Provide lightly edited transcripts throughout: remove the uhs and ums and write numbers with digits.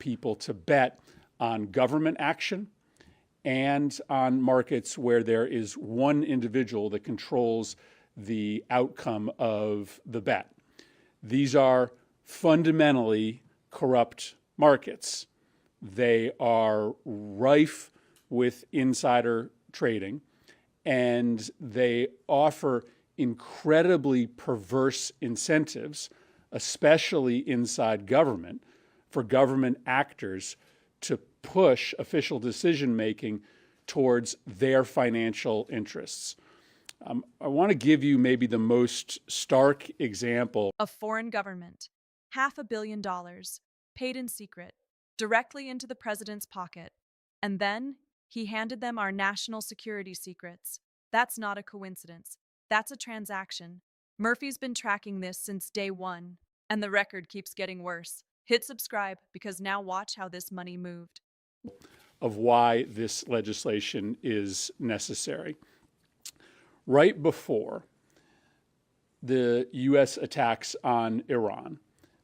people to bet on government action and on markets where there is one individual that controls the outcome of the bet. These are fundamentally corrupt markets. They are rife with insider trading, and they offer incredibly perverse incentives, especially inside government, for government actors to push official decision-making towards their financial interests. I want to give you maybe the most stark example. A foreign government, $500 million, paid in secret, directly into the president's pocket, and then he handed them our national security secrets. That's not a coincidence. That's a transaction. Murphy's been tracking this since day one, and the record keeps getting worse. Hit subscribe, because now watch how this money moved. Of why this legislation is necessary. Right before the U.S. attacks on Iran,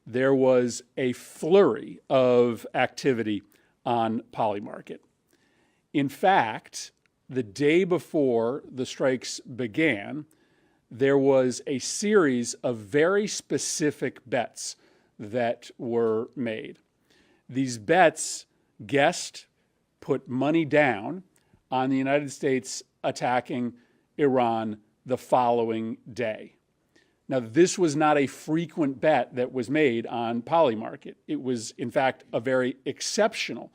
there was a flurry of activity on Polymarket. In fact, the day before the strikes began, there was a series of very specific bets that were made. These bets guessed, put money down on the United States attacking Iran the following day. Now, this was not a frequent bet that was made on Polymarket. It was, in fact, a very exceptional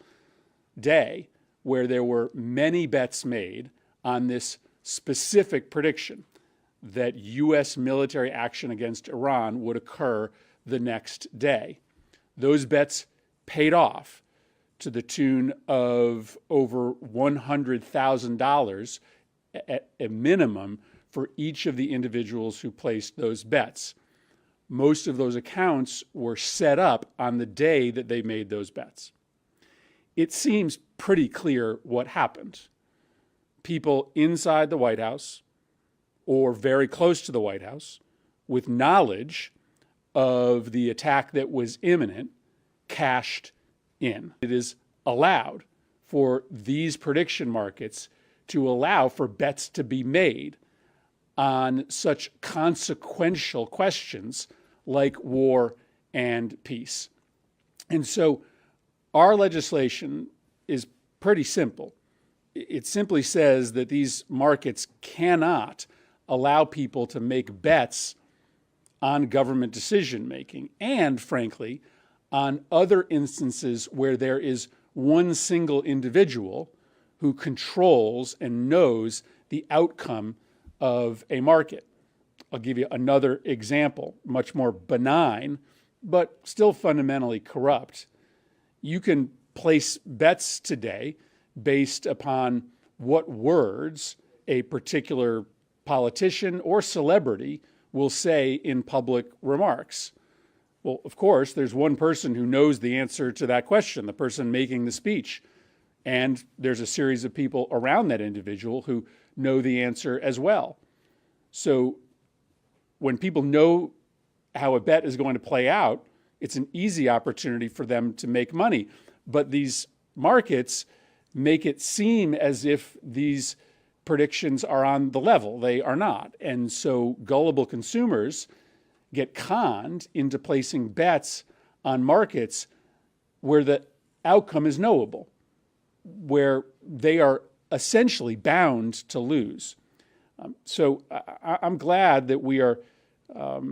day where there were many bets made on this specific prediction that U.S. military action against Iran would occur the next day. Those bets paid off to the tune of over $100,000 at a minimum for each of the individuals who placed those bets. Most of those accounts were set up on the day that they made those bets. It seems pretty clear what happened. People inside the White House or very close to the White House with knowledge of the attack that was imminent cashed in. It is allowed for these prediction markets to allow for bets to be made on such consequential questions like war and peace. And so our legislation is pretty simple. It simply says that these markets cannot allow people to make bets on government decision-making and, frankly, on other instances where there is one single individual who controls and knows the outcome of a market. I'll give you another example, much more benign, but still fundamentally corrupt. You can place bets today based upon what words a particular politician or celebrity will say in public remarks. Well, of course, there's one person who knows the answer to that question, the person making the speech. And there's a series of people around that individual who know the answer as well. So when people know how a bet is going to play out, it's an easy opportunity for them to make money. But these markets make it seem as if these predictions are on the level. They are not. And so gullible consumers get conned into placing bets on markets where the outcome is knowable, where they are essentially bound to lose. So I'm glad that we are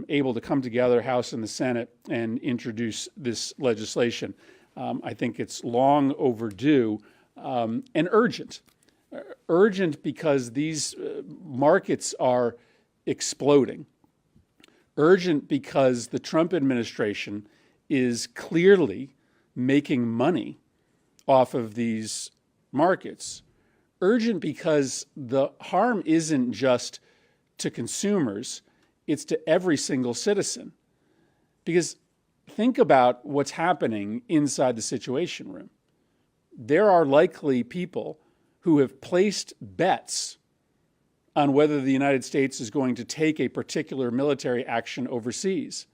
able to come together, House and the Senate, and introduce this legislation. I think it's long overdue and urgent. Urgent because these markets are exploding. Urgent because the Trump administration is clearly making money off of these markets. Urgent because the harm isn't just to consumers, it's to every single citizen. Because think about what's happening inside the Situation Room. There are likely people who have placed bets on whether the United States is going to take a particular military action overseas.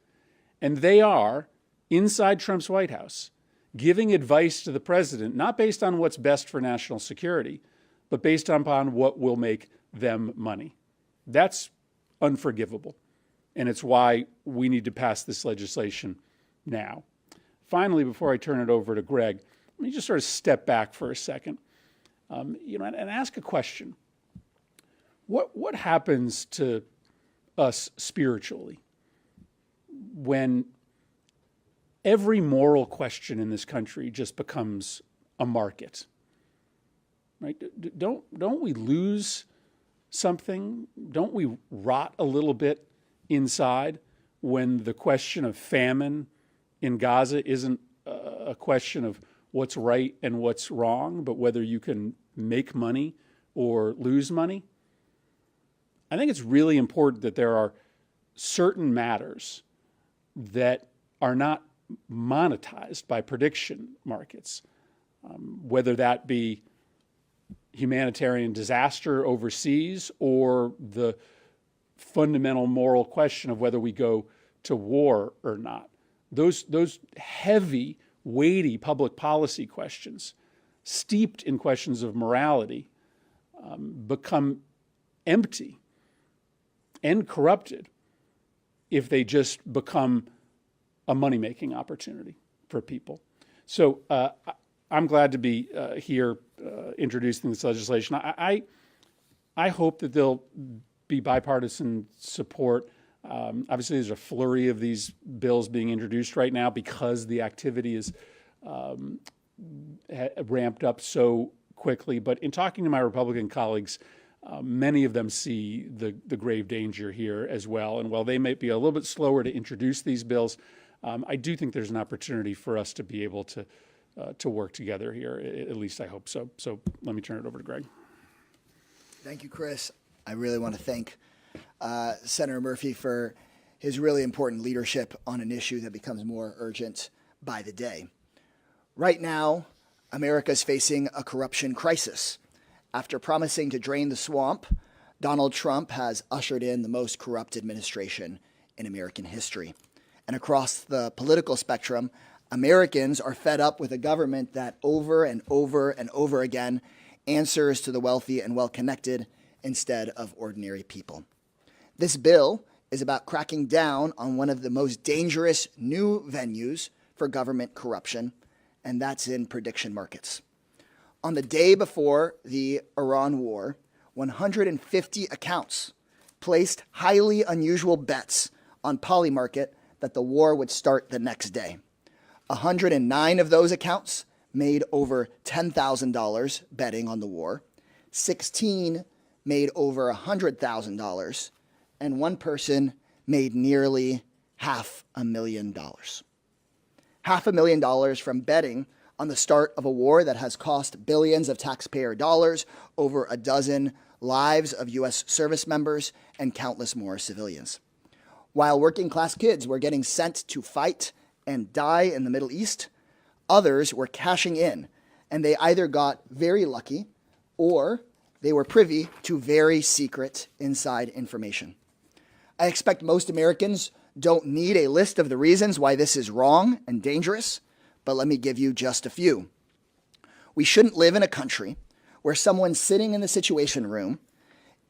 And they are inside Trump's White House, giving advice to the president, not based on what's best for national security, but based upon what will make them money. That's unforgivable. And it's why we need to pass this legislation now. Finally, before I turn it over to Greg, let me just sort of step back for a second, and ask a question. What happens to us spiritually when every moral question in this country just becomes a market? Right? Don't we lose something? Don't we rot a little bit inside when the question of famine in Gaza isn't a question of what's right and what's wrong, but whether you can make money or lose money? I think it's really important that there are certain matters that are not monetized by prediction markets, whether that be humanitarian disaster overseas or the fundamental moral question of whether we go to war or not. Those heavy, weighty public policy questions, steeped in questions of morality, become empty and corrupted if they just become a money-making opportunity for people. So I'm glad to be here introducing this legislation. I hope that there'll be bipartisan support. Obviously, there's a flurry of these bills being introduced right now because the activity is ramped up so quickly. But in talking to my Republican colleagues, many of them see the grave danger here as well. And while they may be a little bit slower to introduce these bills, I do think there's an opportunity for us to be able to work together here. At least I hope so. So let me turn it over to Greg. Thank you, Chris. I really want to thank Senator Murphy for his really important leadership on an issue that becomes more urgent by the day. Right now, America is facing a corruption crisis. After promising to drain the swamp, Donald Trump has ushered in the most corrupt administration in American history. And across the political spectrum, Americans are fed up with a government that over and over and over again answers to the wealthy and well-connected instead of ordinary people. This bill is about cracking down on one of the most dangerous new venues for government corruption, and that's in prediction markets. On the day before the Iran war, 150 accounts placed highly unusual bets on Polymarket that the war would start the next day. 109 of those accounts made over $10,000 betting on the war. 16 made over $100,000, and one person made nearly $500,000. $500,000 from betting on the start of a war that has cost billions of taxpayer dollars, over a dozen lives of U.S. service members, and countless more civilians. While working class kids were getting sent to fight and die in the Middle East, others were cashing in, and they either got very lucky or they were privy to very secret inside information. I expect most Americans don't need a list of the reasons why this is wrong and dangerous, but let me give you just a few. We shouldn't live in a country where someone's sitting in the Situation Room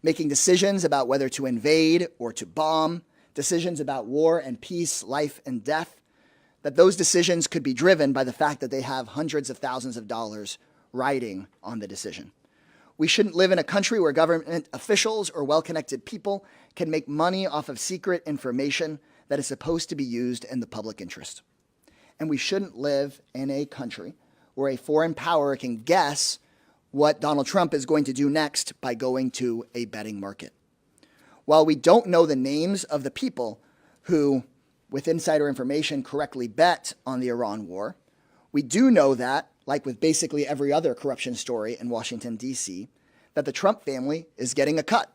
making decisions about whether to invade or to bomb, decisions about war and peace, life and death, that those decisions could be driven by the fact that they have hundreds of thousands of dollars riding on the decision. We shouldn't live in a country where government officials or well-connected people can make money off of secret information that is supposed to be used in the public interest. And we shouldn't live in a country where a foreign power can guess what Donald Trump is going to do next by going to a betting market. While we don't know the names of the people who, with insider information, correctly bet on the Iran war, we do know that, like with basically every other corruption story in Washington, D.C., that the Trump family is getting a cut.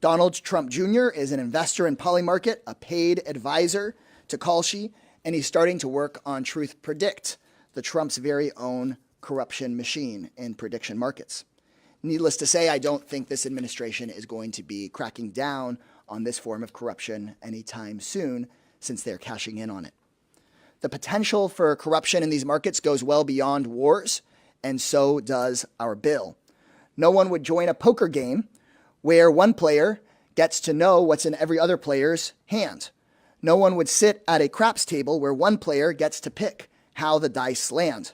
Donald Trump Jr. is an investor in Polymarket, a paid advisor to Kalshi, and he's starting to work on Truth Predict, the Trump's very own corruption machine in prediction markets. Needless to say, I don't think this administration is going to be cracking down on this form of corruption anytime soon, since they're cashing in on it. The potential for corruption in these markets goes well beyond wars, and so does our bill. No one would join a poker game where one player gets to know what's in every other player's hand. No one would sit at a craps table where one player gets to pick how the dice land.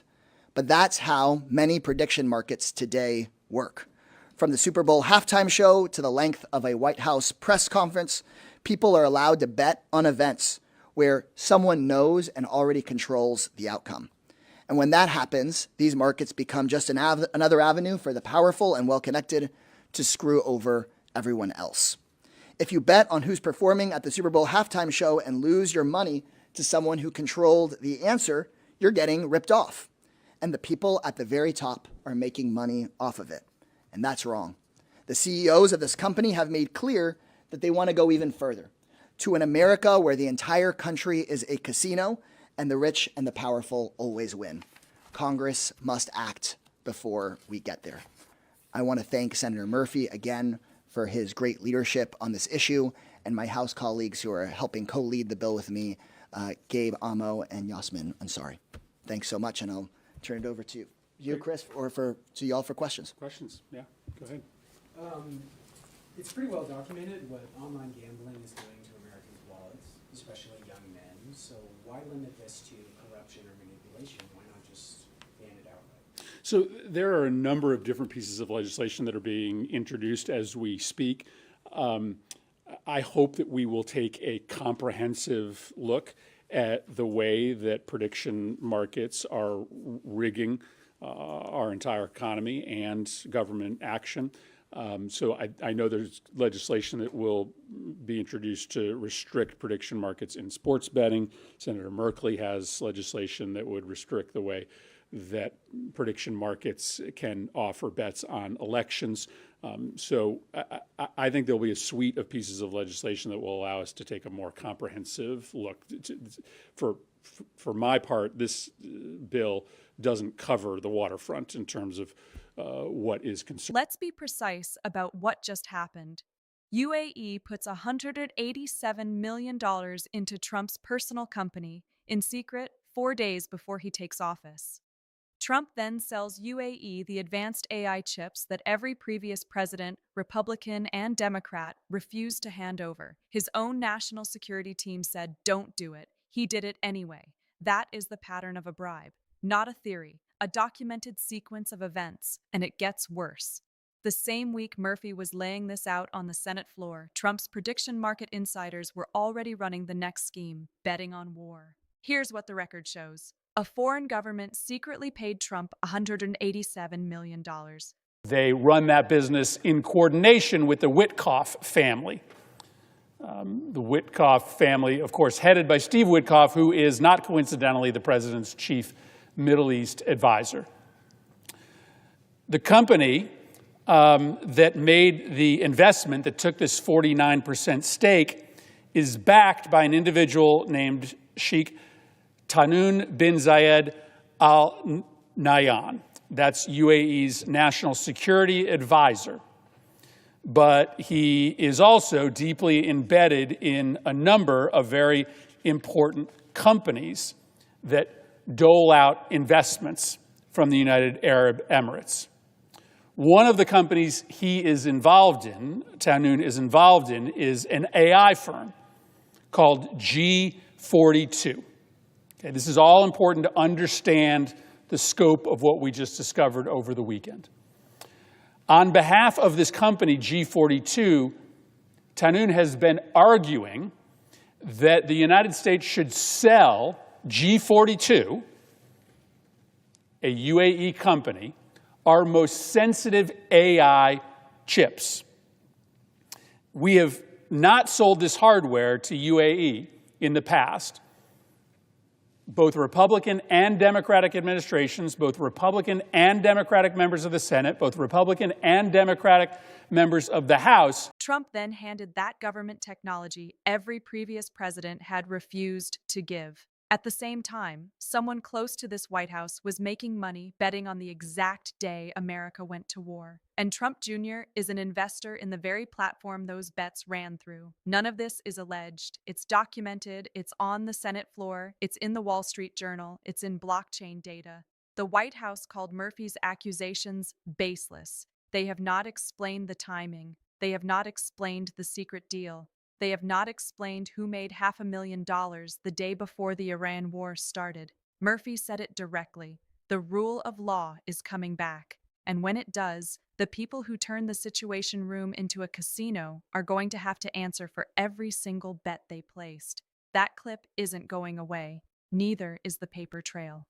But that's how many prediction markets today work. From the Super Bowl halftime show to the length of a White House press conference, people are allowed to bet on events where someone knows and already controls the outcome. And when that happens, these markets become just another avenue for the powerful and well-connected to screw over everyone else. If you bet on who's performing at the Super Bowl halftime show and lose your money to someone who controlled the answer, you're getting ripped off. And the people at the very top are making money off of it. And that's wrong. The CEOs of this company have made clear that they want to go even further, to an America where the entire country is a casino and the rich and the powerful always win. Congress must act before we get there. I want to thank Senator Murphy again for his great leadership on this issue, and my House colleagues who are helping co-lead the bill with me, Gabe Amo and Yasmin Ansari. Thanks so much, and I'll turn it over to you, Chris, or to y'all for questions. Questions? Yeah, go ahead. It's pretty well documented what online gambling is doing to Americans' wallets, especially young men. So why limit this to corruption or manipulation? Why not just ban it outright? So there are a number of different pieces of legislation that are being introduced as we speak. I hope that we will take a comprehensive look at the way that prediction markets are rigging our entire economy and government action. So I know there's legislation that will be introduced to restrict prediction markets in sports betting. Senator Merkley has legislation that would restrict the way that prediction markets can offer bets on elections. So I think there'll be a suite of pieces of legislation that will allow us to take a more comprehensive look. For my part, this bill doesn't cover the waterfront in terms of what is concerned. Let's be precise about what just happened. UAE puts $187 million into Trump's personal company in secret 4 days before he takes office. Trump then sells UAE the advanced AI chips that every previous president, Republican and Democrat, refused to hand over. His own national security team said, "Don't do it." He did it anyway. That is the pattern of a bribe, not a theory, a documented sequence of events, and it gets worse. The same week Murphy was laying this out on the Senate floor, Trump's prediction market insiders were already running the next scheme, betting on war. Here's what the record shows. A foreign government secretly paid Trump $187 million. They run that business in coordination with the Witkoff family. The Witkoff family, of course, headed by Steve Witkoff, who is not coincidentally the president's chief Middle East advisor. The company that made the investment, that took this 49% stake, is backed by an individual named Sheikh Tahnoon bin Zayed Al Nahyan. That's UAE's national security advisor. But he is also deeply embedded in a number of very important companies that dole out investments from the United Arab Emirates. One of the companies he is involved in, Tahnoon is involved in, is an AI firm called G42. Okay, this is all important to understand the scope of what we just discovered over the weekend. On behalf of this company, G42, Tahnoon has been arguing that the United States should sell G42, a UAE company, our most sensitive AI chips. We have not sold this hardware to UAE in the past. Both Republican and Democratic administrations, both Republican and Democratic members of the Senate, both Republican and Democratic members of the House. Trump then handed that government technology every previous president had refused to give. At the same time, someone close to this White House was making money betting on the exact day America went to war. And Trump Jr. is an investor in the very platform those bets ran through. None of this is alleged. It's documented, it's on the Senate floor, it's in the Wall Street Journal, it's in blockchain data. The White House called Murphy's accusations baseless. They have not explained the timing. They have not explained the secret deal. They have not explained who made $500,000 the day before the Iran war started. Murphy said it directly. The rule of law is coming back. And when it does, the people who turn the Situation Room into a casino are going to have to answer for every single bet they placed. That clip isn't going away. Neither is the paper trail.